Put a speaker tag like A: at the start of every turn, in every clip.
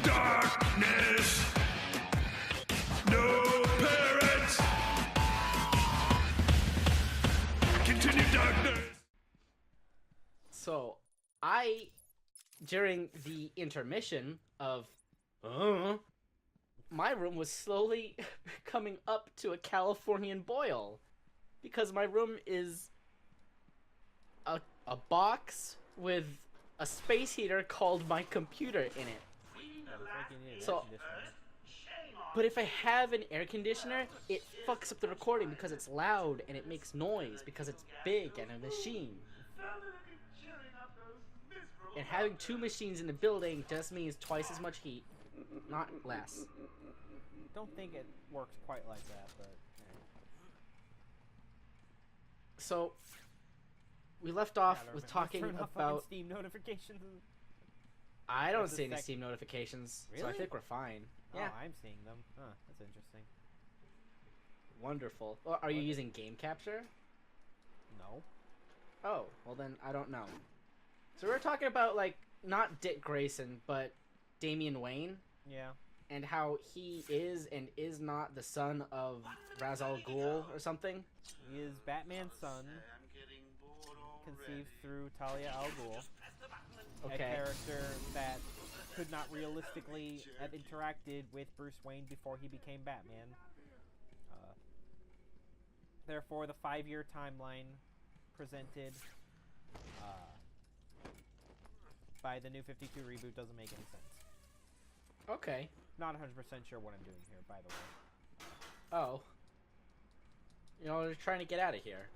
A: Darkness. No parents. Continue darkness.
B: So, during the intermission of, my room was slowly coming up to a Californian boil. Because my room is a box with a space heater called my computer in it. So, but if I have an air conditioner, it fucks up the recording because it's loud and it makes noise because it's big and a machine. And having two machines in the building just means twice as much heat, not less.
C: Don't think it works quite like that, but...
B: So, we left off with talking about...
C: Steam notifications.
B: I don't see any Steam notifications, so I
C: Really?
B: think we're fine. Yeah.
C: Oh, I'm seeing them. Huh, that's interesting.
B: Wonderful. Well, are you using game capture?
C: No.
B: Oh, well then, I don't know. So we're talking about, like, not Dick Grayson, but Damian Wayne.
C: Yeah.
B: And how he is and is not the son of Ra's al Ghul or something.
C: He is Batman's son, conceived through Talia al Ghul, a character that could not realistically have interacted with Bruce Wayne before he became Batman. Therefore, the 5-year timeline presented by the New 52 reboot doesn't make any sense.
B: Okay.
C: Not 100% sure what I'm doing here, by the way.
B: Oh. You know, they're trying to get out of here.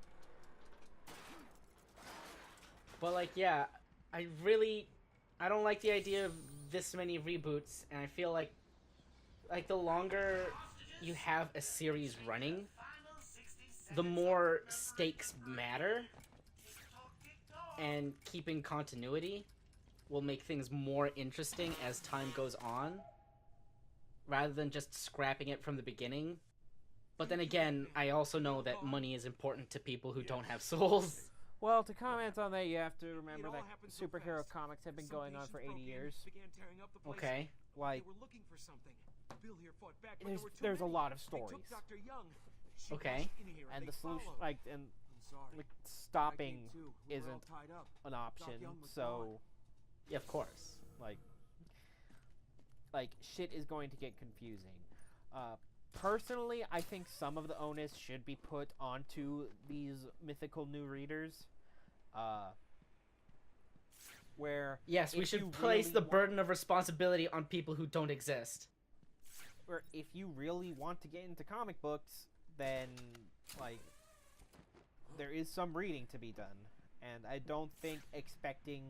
B: But, like, yeah, I don't like the idea of this many reboots, and I feel like the longer you have a series running, the more stakes matter, and keeping continuity will make things more interesting as time goes on, rather than just scrapping it from the beginning. But then again, I also know that money is important to people who don't have souls.
C: Well, to comment on that, you have to remember that superhero comics have been going on for 80 years.
B: Okay.
C: Like, there's a lot of stories.
B: Okay.
C: And the solution, like stopping isn't an option, so...
B: Yeah, of course.
C: Like, shit is going to get confusing. Personally, I think some of the onus should be put onto these mythical new readers. Where...
B: Yes, we should place the burden of responsibility on people who don't exist.
C: Where if you really want to get into comic books, then, like, there is some reading to be done. And I don't think expecting,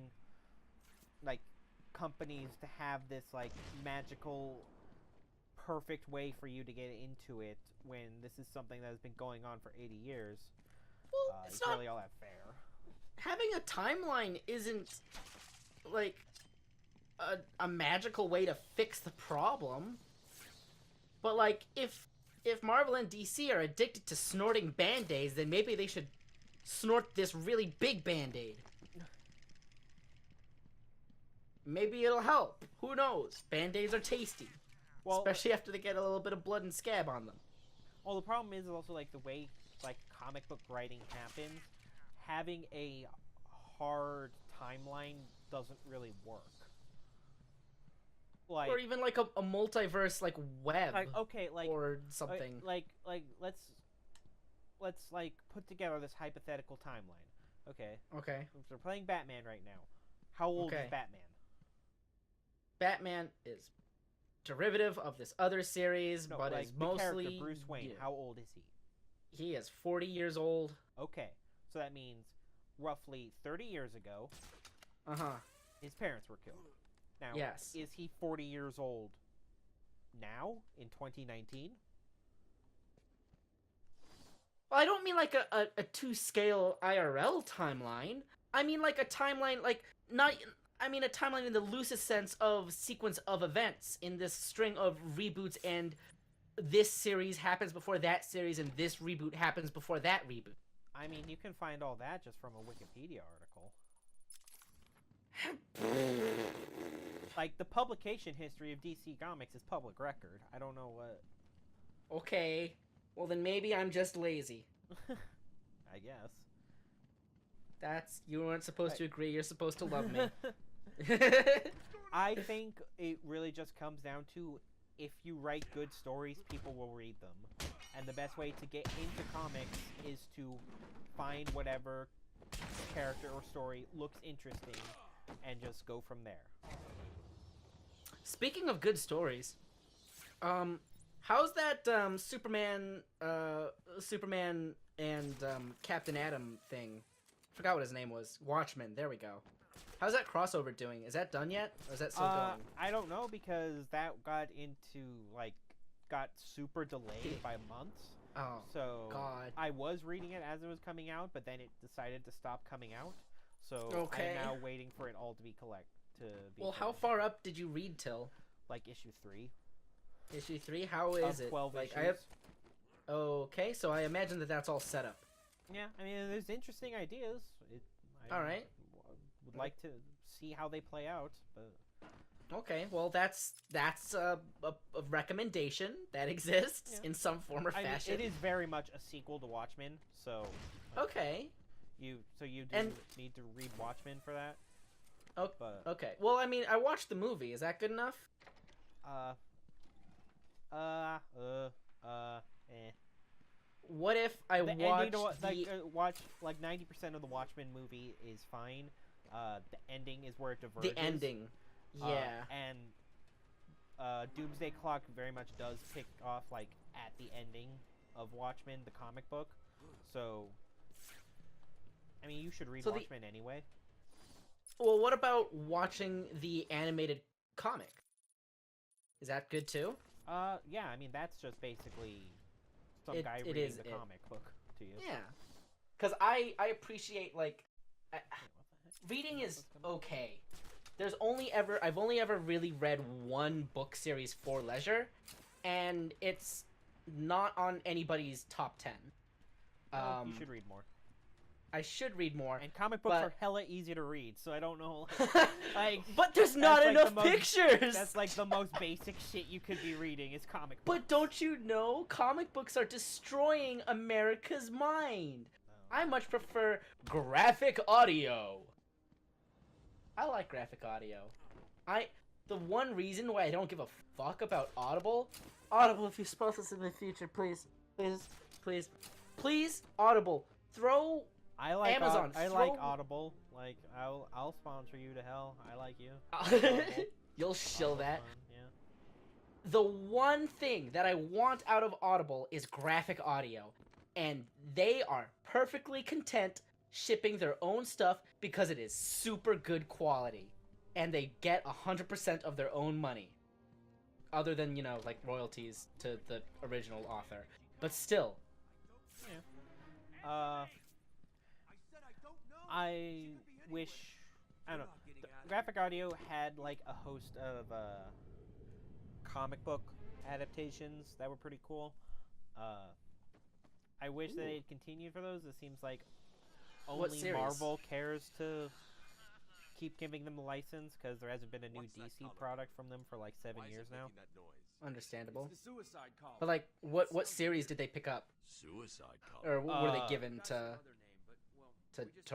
C: like, companies to have this, like, magical, perfect way for you to get into it when this is something that has been going on for 80 years.
B: Well, it's not
C: really all that fair.
B: Having a timeline isn't, like, a magical way to fix the problem. But, like, if Marvel and DC are addicted to snorting Band-Aids, then maybe they should snort this really big Band-Aid. Maybe it'll help. Who knows? Band-Aids are tasty. Well, especially after they get a little bit of blood and scab on them.
C: Well, the problem is also, like, the way, like, comic book writing happens, having a hard timeline doesn't really work. Like,
B: or even, like, a multiverse, like, web.
C: Like, okay, like...
B: Or something.
C: Like, let's, like, put together this hypothetical timeline. Okay?
B: Okay.
C: If we're playing Batman right now, how old is Batman?
B: Batman is derivative of this other series,
C: no,
B: but
C: like,
B: is
C: the
B: mostly...
C: character Bruce Wayne, how old is he?
B: He is 40 years old.
C: Okay. So that means roughly 30 years ago, his parents were killed. Now,
B: yes.
C: Is he 40 years old now, in 2019?
B: Well, I don't mean like a two-scale IRL timeline. I mean like a timeline, like, not... I mean a timeline in the loosest sense of sequence of events in this string of reboots, and this series happens before that series, and this reboot happens before that reboot.
C: I mean, you can find all that just from a Wikipedia article. Like, the publication history of DC Comics is public record. I don't know what...
B: Okay. Well, then maybe I'm just lazy.
C: I guess.
B: You weren't supposed to agree. You're supposed to love me.
C: I think it really just comes down to, if you write good stories, people will read them. And the best way to get into comics is to find whatever character or story looks interesting and just go from there.
B: Speaking of good stories, how's that Superman and Captain Atom thing? Forgot what his name was. Watchmen. There we go. How's that crossover doing? Is that done yet, or is that still going?
C: I don't know, because that got super delayed by months.
B: Oh,
C: so
B: God.
C: I was reading it as it was coming out, but then it decided to stop coming out. So
B: okay.
C: I'm now waiting for it all to be
B: Well, how
C: finished.
B: far up did you read till?
C: Like issue 3.
B: Issue 3? How is it?
C: 12
B: like,
C: issues.
B: Okay, so I imagine that's all set up.
C: Yeah, I mean, there's interesting ideas.
B: All right.
C: Would like to see how they play out, but...
B: Okay, well, that's a recommendation that exists in some form or fashion.
C: It is very much a sequel to Watchmen, so...
B: Okay.
C: You do need to read Watchmen for that?
B: Oh,
C: but,
B: okay. Well, I mean, I watched the movie. Is that good enough?
C: Eh.
B: What if I
C: watch like 90% of the Watchmen movie is fine. The ending is where it diverges.
B: The ending, yeah.
C: And Doomsday Clock very much does pick off like at the ending of Watchmen, the comic book. So, I mean, you should read Watchmen anyway.
B: Well, what about watching the animated comic? Is that good too?
C: Yeah. I mean, that's just basically some guy reading the comic book to you.
B: Yeah, because I appreciate like reading is okay. I've only ever really read one book series for leisure, and it's not on anybody's top 10.
C: You should read more.
B: I should read more.
C: And comic books are hella easy to read, so I don't know. Like,
B: but there's not enough pictures!
C: That's like the most basic shit you could be reading is comic books.
B: But don't you know, comic books are destroying America's mind. No. I much prefer graphic audio. I like graphic audio. The one reason why I don't give a fuck about Audible, if you sponsor us in the future, please, Audible, throw Amazon.
C: I like Audible. Like, I'll sponsor you to hell. I like you.
B: You'll shill that.
C: Fun, yeah.
B: The one thing that I want out of Audible is graphic audio, and they are perfectly content shipping their own stuff because it is super good quality, and they get 100% of their own money, other than, you know, like royalties to the original author. But still.
C: Yeah. I wish, I don't know, graphic audio had like a host of comic book adaptations that were pretty cool. I wish that they'd continued for those. It seems like only Marvel cares to keep giving them the license, because there hasn't been a new DC product from them for like 7 years now.
B: Understandable. But like, what series did they pick up?
A: Suicide Call.
B: Or were they given to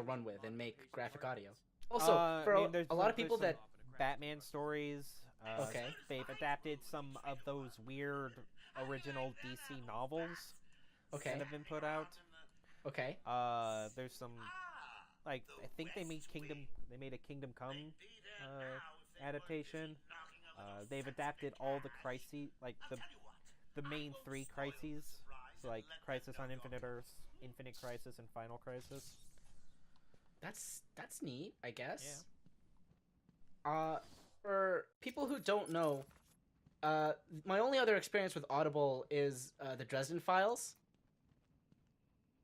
B: run with and make graphic audio? Also, for a lot of people that
C: Batman stories.
B: Okay.
C: They've adapted some of those weird original DC novels.
B: Okay.
C: That have been put out.
B: Okay.
C: There's some, like, I think they made a Kingdom Come adaptation. They've adapted all the crises, like the main 3 crises, so like Crisis on Infinite Earths, Infinite Crisis, and Final Crisis.
B: That's neat, I guess. Yeah. For people who don't know, my only other experience with Audible is the Dresden Files.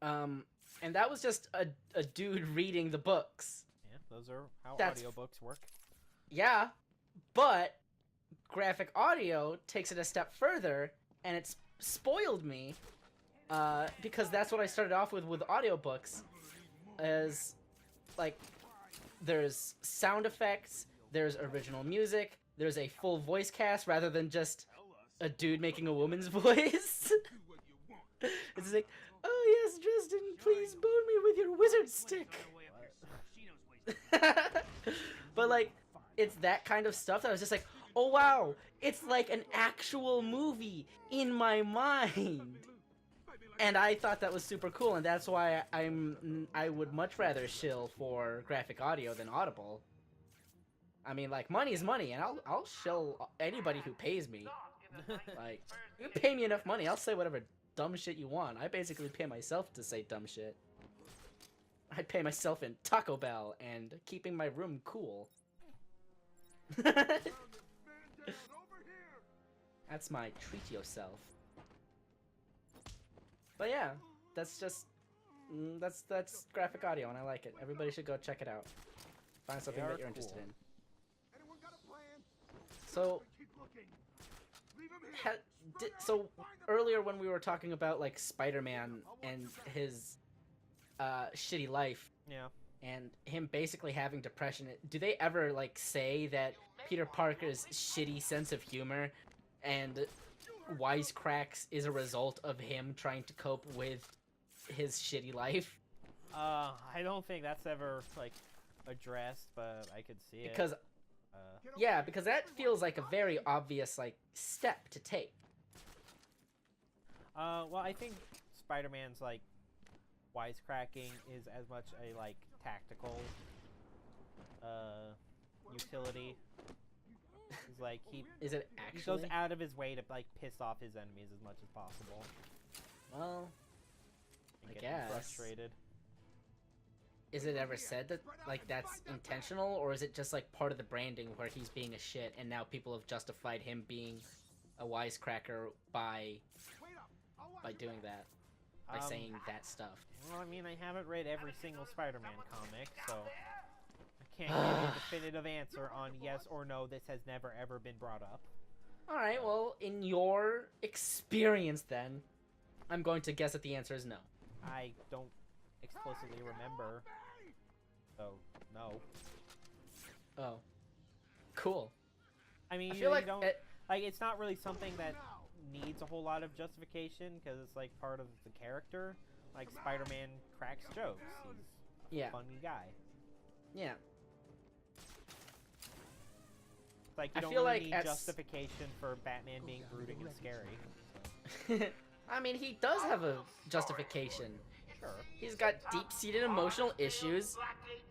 B: And that was just a dude reading the books.
C: Yeah, those are how audiobooks work.
B: Yeah, but graphic audio takes it a step further, and it's spoiled me, because that's what I started off with audiobooks, is, like, there's sound effects, there's original music, there's a full voice cast rather than just a dude making a woman's voice. It's like, oh yes, Dresden, please bone me with your wizard stick. But like, it's that kind of stuff that I was just like, oh wow, it's like an actual movie in my mind. And I thought that was super cool, and that's why I would much rather shill for graphic audio than Audible. I mean, like, money is money, and I'll shill anybody who pays me. Like, you pay me enough money, I'll say whatever dumb shit you want. I basically pay myself to say dumb shit. I pay myself in Taco Bell and keeping my room cool. That's my treat yourself. But yeah, that's just that's graphic audio, and I like it. Everybody should go check it out. Find something that you're interested in. So, so earlier when we were talking about like Spider-Man and his shitty life,
C: Yeah.
B: and him basically having depression, do they ever like say that Peter Parker's shitty sense of humor and wisecracks is a result of him trying to cope with his shitty life?
C: I don't think that's ever like addressed, but I could see it.
B: Because yeah, because that feels like a very obvious like step to take.
C: Well, I think Spider-Man's like wisecracking is as much a like tactical utility. He's like
B: Is it
C: he goes
B: actually?
C: out of his way to like piss off his enemies as much as possible.
B: Well,
C: And
B: I
C: get them
B: guess.
C: frustrated.
B: Is it ever said that like that's intentional, or is it just like part of the branding where he's being a shit and now people have justified him being a wisecracker by doing that, by saying that stuff?
C: Well, I mean, I haven't read every single Spider-Man comic, so I can't give you a definitive answer on yes or no. This has never ever been brought up.
B: All right, well, in your experience, then, I'm going to guess that the answer is no.
C: I don't explicitly remember, so no.
B: Oh, cool.
C: I mean,
B: I
C: you
B: feel like
C: don't like it's not really something that needs a whole lot of justification because it's like part of the character. Like Spider-Man cracks jokes. He's a funny guy.
B: Yeah.
C: Like you
B: I
C: don't
B: feel
C: really
B: like
C: need justification for Batman being brooding and scary.
B: I mean, he does have a justification.
C: Sure.
B: He's got deep-seated emotional issues,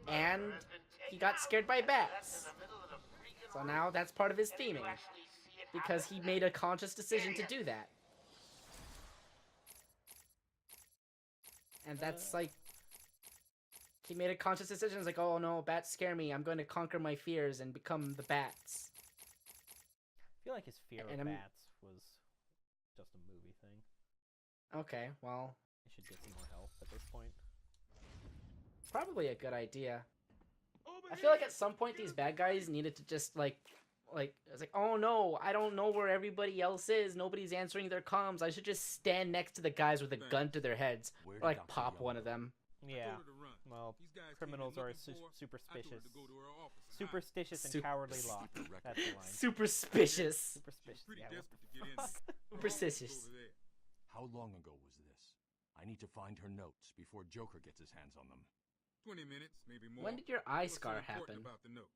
B: and he got scared by bats. So now that's part of his theming, because he made a conscious decision to do that. And that's like, he made a conscious decision. It's like, oh no, bats scare me. I'm going to conquer my fears and become the bats.
C: I feel like his fear of bats was just a movie thing.
B: Okay, well,
C: I should get some more help at this point.
B: probably a good idea. I feel like at some point these bad guys needed to just like it's like, oh no, I don't know where everybody else is. Nobody's answering their comms. I should just stand next to the guys with a gun to their heads, or like pop one of them.
C: Yeah. Well, criminals are superstitious. Superstitious and cowardly lot. That's the line.
B: Superstitious.
C: Superstitious. Yeah. What the fuck?
B: Superstitious.
D: How long ago was this? I need to find her notes before Joker gets his hands on them.
A: 20 minutes, maybe more.
B: When did your eye
A: What's so
B: scar
A: important
B: happen?
A: about the notes?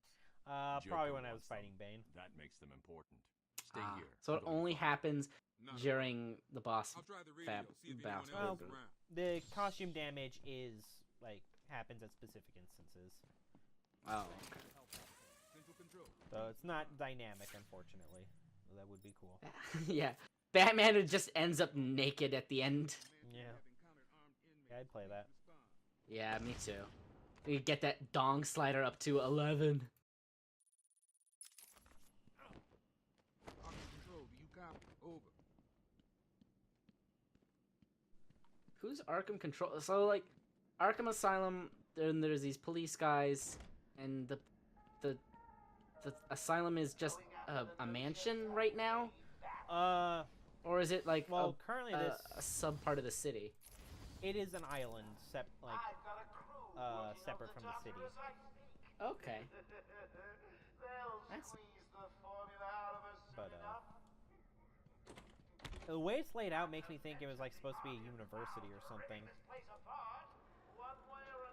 C: Probably when I was fighting Bane.
D: That makes them important. Stay here.
B: So it only happens
A: Not
B: during the boss
A: I'll try the radio, see if anyone
B: battle.
A: else is around.
C: The costume damage is like happens at specific instances,
B: Oh, okay.
A: Central control.
C: so it's not dynamic, unfortunately. So that would be cool.
B: Yeah. Batman just ends up naked at the end.
C: Yeah. Yeah, I'd play that.
B: Yeah, me too. You get that dong slider up to 11.
A: Arkham control, do you copy? Over.
B: Who's Arkham Control? So, like, Arkham Asylum, then there's these police guys, and the Asylum is just a mansion right now? Or is it, like,
C: Well, currently
B: a sub-part of the city?
C: it is an island, separate from the city.
B: Okay. That's...
C: The way it's laid out makes me think it was like supposed to be a university or something.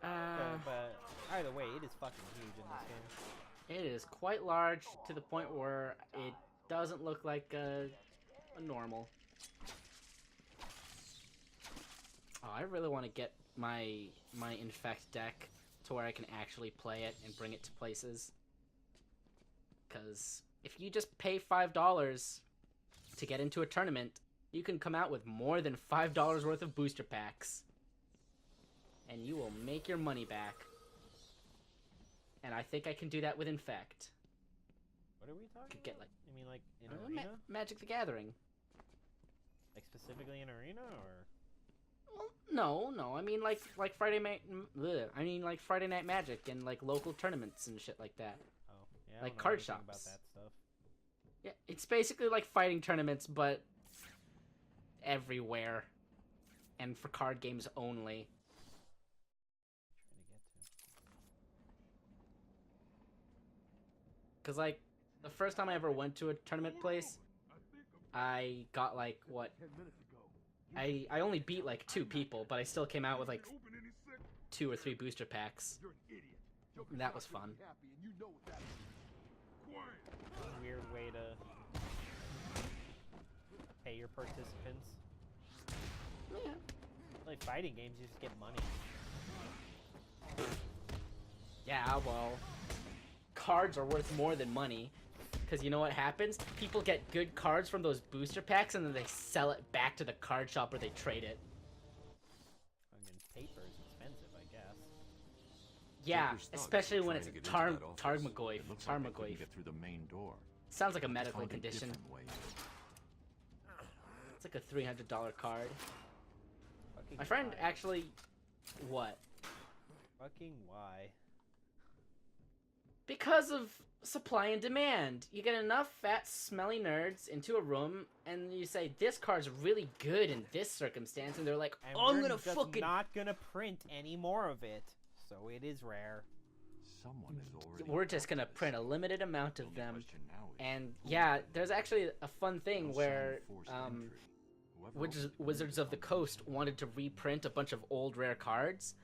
C: But either way, it is fucking huge in this game.
B: It is quite large to the point where it doesn't look like a normal. Oh, I really want to get my Infect deck to where I can actually play it and bring it to places. Because if you just pay $5 to get into a tournament, you can come out with more than $5 worth of booster packs. And you will make your money back. And I think I can do that with Infect.
C: What are we talking
B: Could get
C: about?
B: like
C: You mean like in Arena?
B: Magic the Gathering.
C: Like specifically in Arena, or?
B: Well, no. I mean like Friday night. I mean like Friday Night Magic and like local tournaments and shit like that.
C: Oh, yeah. I
B: Like
C: don't know
B: card
C: anything
B: shops.
C: about that stuff.
B: Yeah, it's basically like fighting tournaments, but everywhere, and for card games only.
C: Trying to get to.
B: Cause like the first time I ever went to a tournament place, I got like what? I only beat like 2 people, but I still came out with like 2 or 3 booster packs. And that was fun.
C: Weird way to pay your participants.
B: Yeah.
C: Like fighting games, you just get money.
B: Yeah, well, cards are worth more than money. Because you know what happens? People get good cards from those booster packs and then they sell it back to the card shop where they trade it.
C: I mean, paper is expensive, I guess.
B: Yeah,
D: Joker's thugs
B: especially
D: are
B: when
D: trying
B: it's
D: to get into that office.
B: Tarmogoyf.
D: It looks like they couldn't
B: Tarmogoyf.
D: get through the main door.
B: Sounds like a
D: They
B: medical
D: found a
B: condition.
D: different way.
B: It's like a $300 card.
C: Fucking
B: My friend
C: why?
B: actually... What?
C: Fucking why?
B: Because of supply and demand. You get enough fat, smelly nerds into a room, and you say, this card's really good in this circumstance, and they're like,
C: And
B: oh, I'm
C: we're
B: gonna
C: just
B: fucking...
C: not gonna print any more of it, so it is rare.
D: Someone is already.
B: We're just gonna
D: bought this.
B: print a limited amount
D: The
B: of
D: only
B: them.
D: question now is
B: And
D: who
B: yeah,
D: will
B: there's actually a fun thing
D: No
B: where
D: sign of forced entry. Whoever
B: Wizards,
D: opened it
B: Wizards of the
D: found it.
B: Coast wanted to reprint a bunch of old rare cards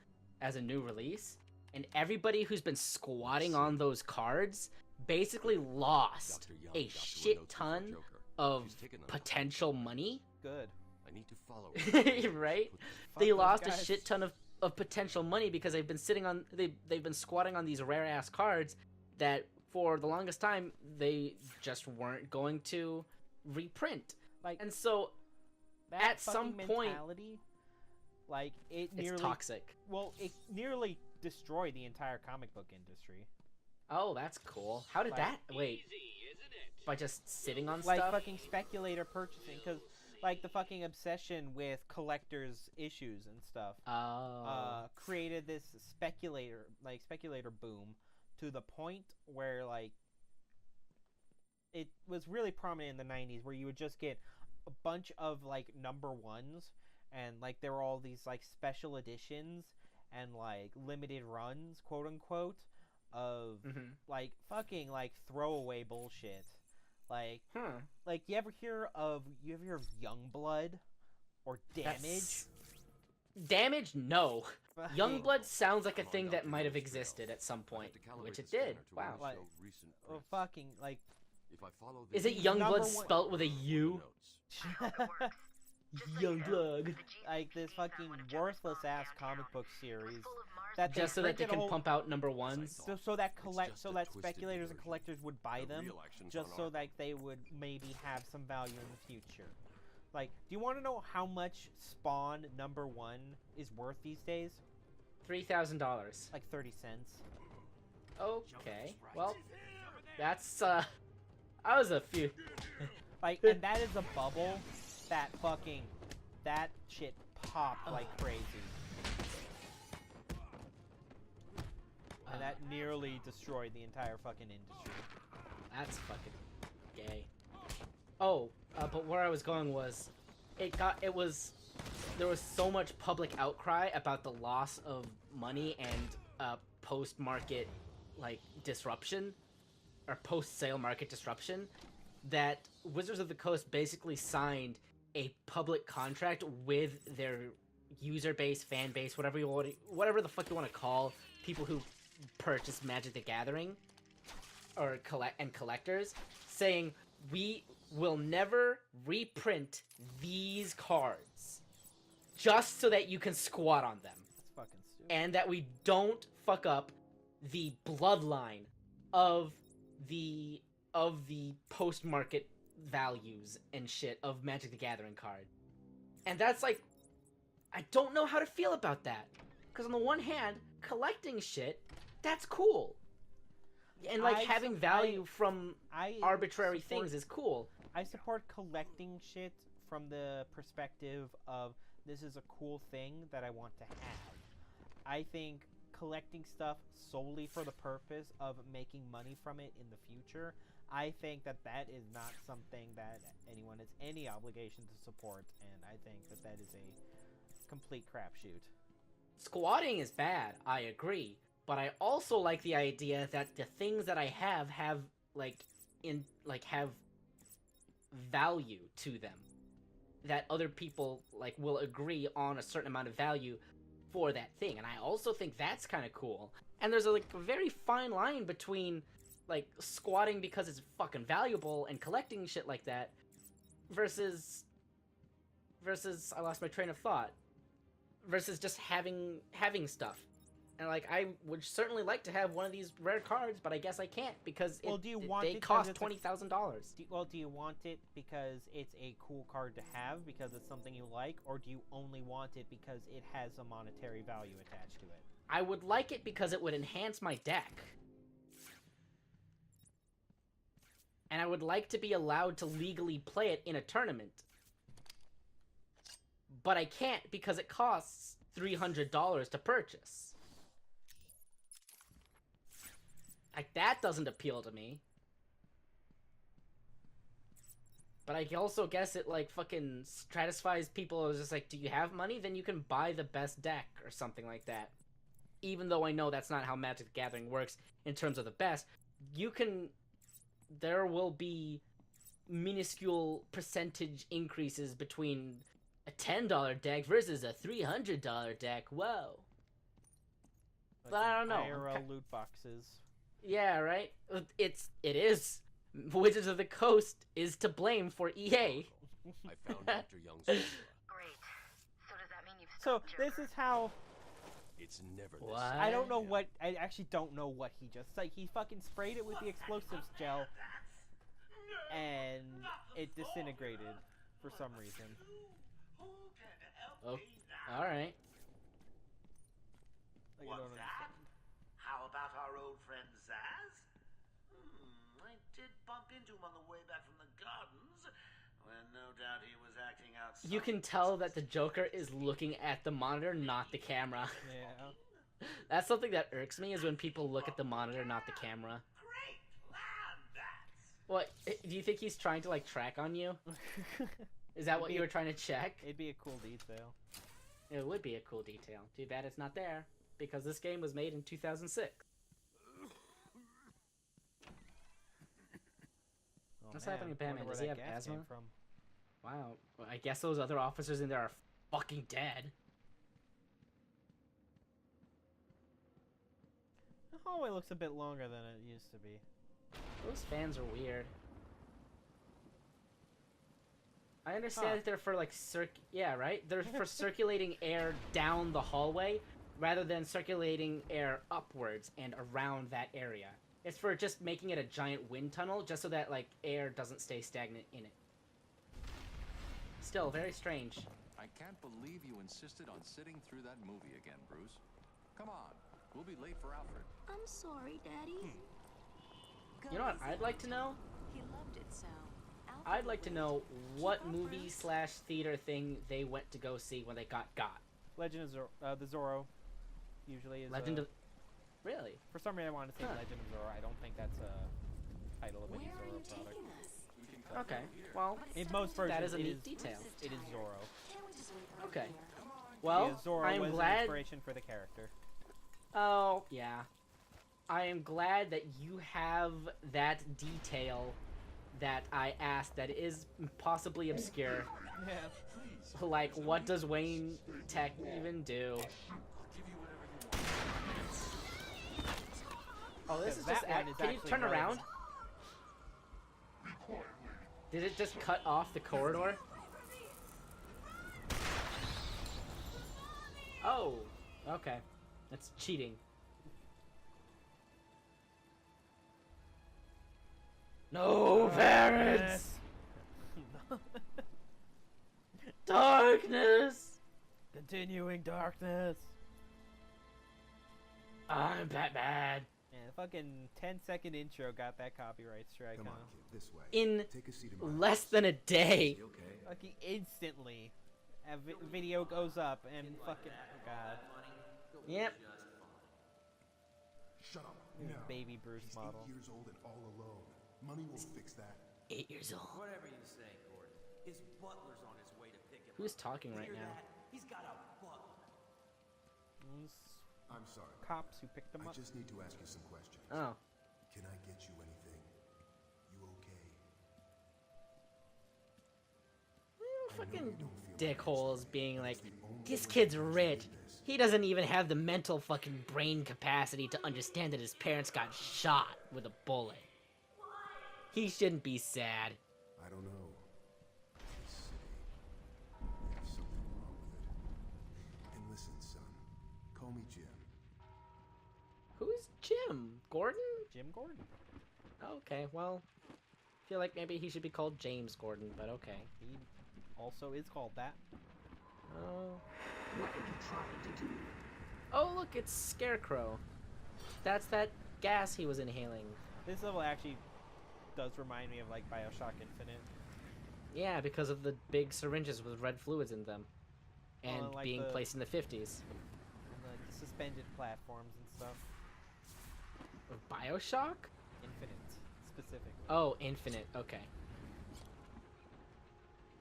B: as a new release, and everybody who's been squatting on those cards basically lost
D: Dr. Young
B: a
D: got to
B: shit
D: note before
B: ton
D: Joker.
B: of
D: She's taken them.
B: potential money,
C: Good.
D: I need to follow her.
B: right?
D: Put this-
B: They
C: those
B: lost a
C: guys.
B: shit ton of potential money because they've been sitting on they've been squatting on these rare ass cards that for the longest time they just weren't going to reprint.
C: Like
B: And so
C: that
B: at some
C: fucking
B: point-
C: mentality, like it
B: it's
C: nearly
B: toxic.
C: well, it nearly destroyed the entire comic book industry.
B: Oh, that's cool. How did
C: Like-
B: that? Wait. By just sitting on
C: Like
B: stuff?
C: fucking speculator purchasing, because like the fucking obsession with collectors issues and stuff
B: Oh.
C: created this speculator boom to the point where like it was really prominent in the 90s, where you would just get a bunch of like number ones, and like there were all these like special editions and like limited runs, quote unquote, of
B: Mhm.
C: like fucking like throwaway bullshit. Like you ever hear of Youngblood or Damage?
B: That's- Damage? No.
C: Fucking-
B: Youngblood sounds like a
D: Come on,
B: thing that
D: Dr.
B: might have
D: Young's
B: existed
D: trail.
B: at some
D: I
B: point,
D: have to calibrate
B: which
D: the
B: it did.
D: scanner to
B: Wow.
D: only
C: Like-
D: show recent
C: Oh,
D: prints.
C: fucking like
D: If I follow
B: Is
D: the
B: it
C: Number
B: Youngblood
C: one-
B: spelt with a U?
D: notes.
B: Youngblood.
C: like this fucking worthless ass comic book series that they
B: Just so that they
C: printed a
B: can
C: whole-
B: pump out number ones?
C: so that
D: just
C: so
D: a
C: that
D: twisted
C: speculators and
D: version.
C: collectors would buy
D: The
C: them
D: real action's
C: just
D: on
C: so
D: Arkham.
C: that they would maybe have some value in the future. Like, do you want to know how much Spawn number 1 is worth these days?
B: $3,000.
C: Like 30 cents.
B: Okay. Well, that's, I was a few.
C: Like, and that is a bubble that shit popped like crazy. And that nearly destroyed the entire fucking industry.
B: That's fucking gay. Oh, but where I was going was, there was so much public outcry about the loss of money and post-market like disruption, or post-sale market disruption, that Wizards of the Coast basically signed a public contract with their user base, fan base, whatever the fuck you want to call people who purchase Magic the Gathering or collectors, saying we will never reprint these cards just so that you can squat on them.
C: That's fucking stupid.
B: And that we don't fuck up the bloodline of the post-market values and shit of Magic the Gathering card. And that's like, I don't know how to feel about that. Because on the one hand, collecting shit, that's cool. And like having value from arbitrary things is cool.
C: I support collecting shit from the perspective of this is a cool thing that I want to have. I think collecting stuff solely for the purpose of making money from it in the future, I think that is not something that anyone has any obligation to support, and I think that is a complete crapshoot.
B: Squatting is bad, I agree, but I also like the idea that the things that I have have value to them, that other people will agree on a certain amount of value for that thing, and I also think that's kind of cool. And there's a very fine line between squatting because it's fucking valuable and collecting shit like that versus I lost my train of thought, versus just having stuff. And I would certainly like to have one of these rare cards, but I guess I can't because they cost $20,000.
C: Do you want it because it's a cool card to have because it's something you like, or do you only want it because it has a monetary value attached to it?
B: I would like it because it would enhance my deck. And I would like to be allowed to legally play it in a tournament. But I can't because it costs $300 to purchase. That doesn't appeal to me. But I also guess it fucking stratifies people as just do you have money? Then you can buy the best deck or something like that. Even though I know that's not how Magic the Gathering works in terms of the best, there will be minuscule percentage increases between a $10 deck versus a $300 deck. Whoa. But I don't know.
C: IRL loot boxes.
B: Yeah, right? It is. Wizards of the Coast is to blame for EA.
D: I found Dr. Young's formula.
E: Great. So does that mean you've
C: So
E: stopped
C: this is how.
D: It's never
B: What?
D: this.
C: I don't know what. I actually don't know what he just he fucking sprayed it with the explosives gel, and it disintegrated for some reason.
B: Oh, all right.
C: I don't
F: What's
C: understand.
F: that? How about our old friend Zaz? I did bump into him on the way back from the gardens, when no doubt he was acting out.
B: You can tell that the Joker is looking at the monitor, not the camera.
C: Yeah.
B: That's something that irks me, is when people look at the monitor, not the camera.
F: Great plan, that's.
B: What? Do you think he's trying to track on you? Is that what you were trying to check?
C: It'd be a cool detail.
B: It would be a cool detail. Too bad it's not there, because this game was made in 2006.
C: Oh,
B: What's
C: man.
B: happening to Batman?
C: Wonder
B: Does
C: where
B: he
C: that
B: have
C: gas came
B: asthma?
C: From.
B: Wow. Well, I guess those other officers in there are fucking dead.
C: The hallway looks a bit longer than it used to be.
B: Those fans are weird. I understand
C: Huh.
B: that they're for yeah, right? They're for circulating air down the hallway rather than circulating air upwards and around that area. It's for just making it a giant wind tunnel just so that air doesn't stay stagnant in it. Still very strange.
D: I can't believe you insisted on sitting through that movie again, Bruce. Come on, we'll be late for Alfred.
G: I'm sorry, Daddy.
B: You know what I'd like to know?
G: He loved it so.
B: I'd like to know what movie / theater thing they went to go see when they got.
C: Legend of Zorro. The Zorro usually is.
B: Legend of... Really?
C: For some reason, I wanted to say
B: Huh.
C: Legend of Zorro. I don't think that's a title of any
G: Where are you
C: Zorro product.
G: taking us?
D: We can cut
B: Okay.
D: through here.
B: Well,
C: In most versions,
B: that is a
C: it
B: neat detail.
C: It is Zorro.
G: Can't we just wait right
B: Okay.
G: here?
B: Well,
C: Because Zorro
B: I'm
C: was an
B: glad...
C: inspiration for the character.
B: Oh, yeah. I am glad that you have that detail that I asked that is possibly obscure.
C: Yeah.
B: Like, what does Wayne Tech even do? Oh, this is
C: That
B: just.
C: one is
B: Can you
C: actually
B: turn around?
C: relevant.
B: Did it just cut off the corridor? Oh, okay. That's cheating. No parents! Darkness!
C: Continuing darkness.
B: I'm Batman.
C: Man, the fucking 10-second intro got that copyright strike,
H: Come
C: huh?
H: on, kid, this way.
B: In
H: Take a seat in my
B: less than a day.
H: You okay?
C: Fucking instantly. A video goes up and fucking... Oh god.
B: Yep.
H: Shut up.
C: This
H: No.
C: baby Bruce
H: He's
C: model.
H: 8 years old and all alone. Money will fix that.
B: 8 years old.
F: Whatever you say, Gordon. His butler's on his way to pick him
B: Who's
F: up.
B: talking right
F: Hear
B: now?
F: that? He's got a butler.
C: Those
H: I'm sorry.
C: cops who picked them
H: I
C: up.
H: just need to ask you some questions.
B: Oh.
H: Can I get you anything? You okay?
B: Fucking dickholes being like, this kid's rich. He doesn't even have the mental fucking brain capacity to understand that his parents got shot with a bullet. He shouldn't be sad.
H: I don't know. Let's see. There's something wrong with it. And listen, son. Call me Jim.
B: Who's Jim? Gordon?
C: Jim Gordon.
B: Okay, well, I feel like maybe he should be called James Gordon, but okay.
C: He also is called that.
B: Oh. Oh, look, it's Scarecrow. That's that gas he was inhaling.
C: This level actually does remind me of like Bioshock Infinite.
B: Yeah, because of the big syringes with red fluids in them. And
C: and, like,
B: being
C: the-
B: placed in the 50s.
C: And the suspended platforms and stuff.
B: Bioshock?
C: Infinite, specifically.
B: Oh, Infinite, okay.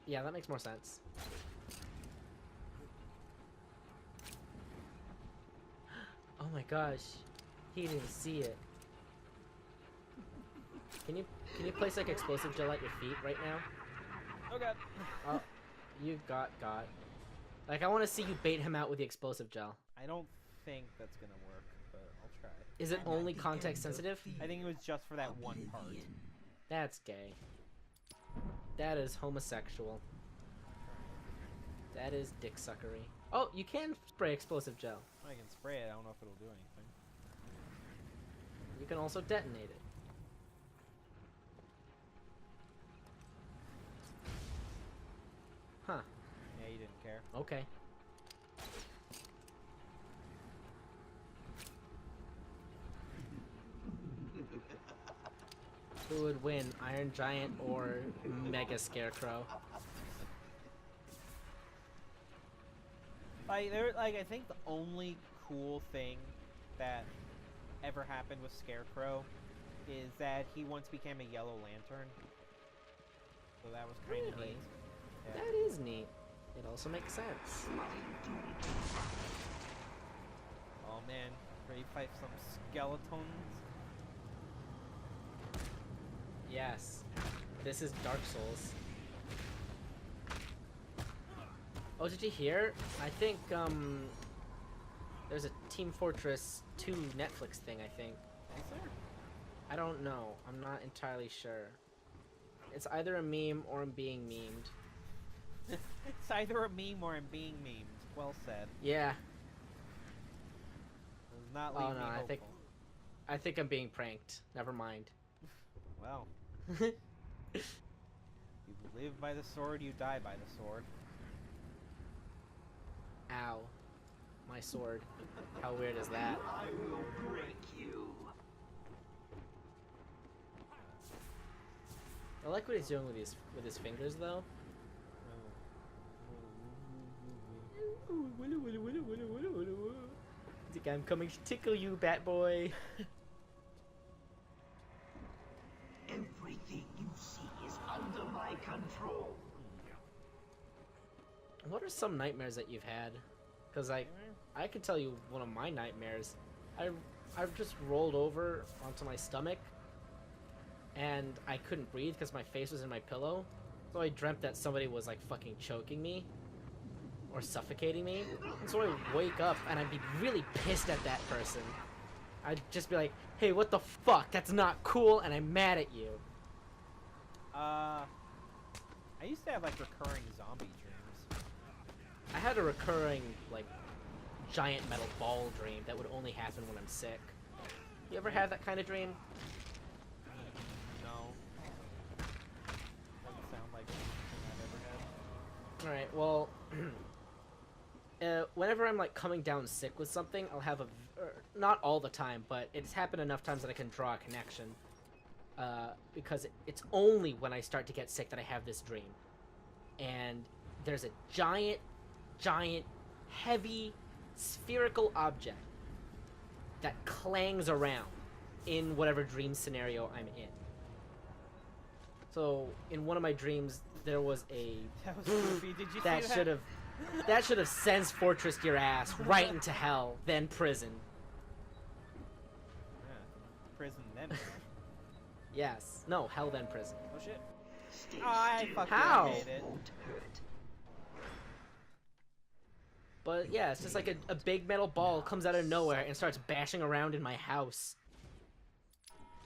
B: Yeah, that makes more sense. Oh my gosh. He didn't see it. Can you place like explosive gel at your feet right now?
C: Oh god.
B: Oh, you got. Like, I want to see you bait him out with the explosive gel.
C: I don't think that's gonna work, but I'll try.
B: Is it only context sensitive?
C: I think it was just for that one part.
B: That's gay. That is homosexual. That is dick suckery. Oh, you can spray explosive gel.
C: I can spray it, I don't know if it'll do anything.
B: You can also detonate it. Huh.
C: Yeah, you didn't care.
B: Okay. Who would win, Iron Giant or Mega Scarecrow?
C: Like, I think the only cool thing that ever happened with Scarecrow is that he once became a Yellow Lantern. So that was kind of
B: Really?
C: neat. Yeah.
B: That is neat. It also makes sense.
C: Oh man, ready to fight some skeletons?
B: Yes. This is Dark Souls. Oh, did you hear? I think, there's a Team Fortress 2 Netflix thing, I think.
C: Is there?
B: I don't know. I'm not entirely sure. It's either a meme or I'm being memed.
C: It's either a meme or I'm being memed. Well said.
B: Yeah.
C: Does not
B: Oh,
C: leave me
B: no, I
C: hopeful.
B: think- I think I'm being pranked. Never mind.
C: Well, you live by the sword, you die by the sword.
B: Ow. My sword. How weird is that?
F: I will break you.
B: I like what he's doing with his fingers though. Think I'm coming to tickle you, Bat Boy.
F: Everything you see is under my control.
B: What are some nightmares that you've had? Cause I can tell you one of my nightmares. I've just rolled over onto my stomach, and I couldn't breathe because my face was in my pillow. So I dreamt that somebody was like fucking choking me or suffocating me. And so I wake up and I'd be really pissed at that person. I'd just be like, hey, what the fuck? That's not cool, and I'm mad at you.
C: I used to have like recurring zombie dreams.
B: I had a recurring, like, giant metal ball dream that would only happen when I'm sick. You ever have that kind of dream?
C: No. Doesn't sound like anything I've ever had.
B: Alright, well, whenever I'm, like, coming down sick with something, I'll have a... not all the time, but it's happened enough times that I can draw a connection. Because it's only when I start to get sick that I have this dream. And there's a giant, heavy, spherical object that clangs around in whatever dream scenario I'm in. So, in one of my dreams, there was a...
C: That was goofy. Did you
B: that
C: see that?
B: should have... That should have sense fortressed your ass right into hell, then prison.
C: Yeah. Prison then.
B: Yes. No, hell then prison.
C: Oh shit. Oh, I fucking
B: How?
C: made it.
B: But yeah, it's just like a big metal ball comes out of nowhere and starts bashing around in my house.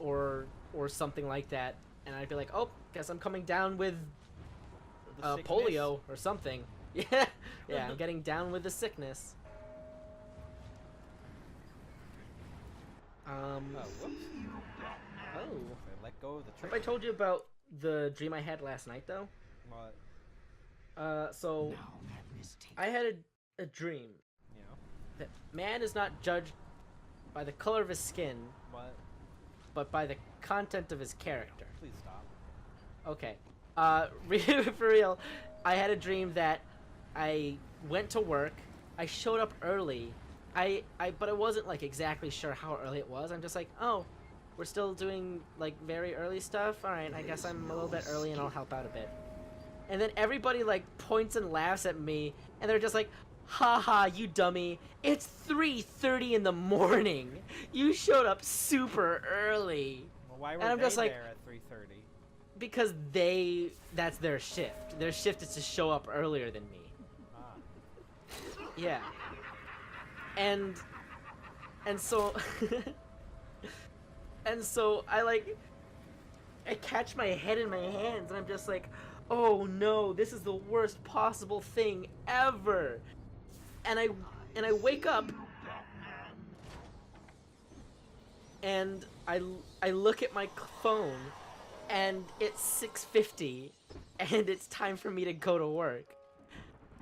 B: Or something like that. And I'd be like, oh, guess I'm coming down with
C: The sickness?
B: polio or something. Yeah, yeah, I'm getting down with the sickness.
C: Oh, whoops.
B: Oh.
C: I let go of the
B: Have
C: trick.
B: I told you about the dream I had last night, though?
C: What?
B: So, I had a dream
C: You know?
B: that man is not judged by the color of his skin,
C: What?
B: but by the content of his character.
C: Please stop.
B: Okay. For real, I had a dream that I went to work, I showed up early, but I wasn't, like, exactly sure how early it was. I'm just like, oh, we're still doing, like, very early stuff? Alright, I guess I'm a little bit early and I'll help out a bit. And then everybody, like, points and laughs at me, and they're just like, haha, you dummy, it's 3:30 in the morning. You showed up super early.
C: Well, why were
B: And I'm
C: they
B: just like-
C: there at 3:30?
B: Because that's their shift. Their shift is to show up earlier than me.
C: Ah.
B: Yeah. And so and so I catch my head in my hands and I'm just like, oh no, this is the worst possible thing ever. And I wake up and I look at my phone and it's 6:50 and it's time for me to go to work.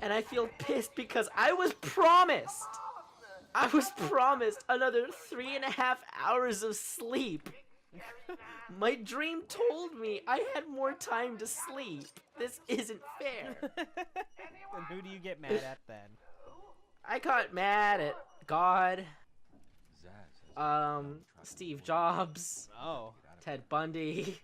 B: And I feel pissed because I was promised another 3.5 hours of sleep. My dream told me I had more time to sleep. This isn't fair.
C: Then who do you get mad at then?
B: I got mad at God,
D: Zaz has
B: Steve Jobs,
C: Oh.
B: Ted Bundy.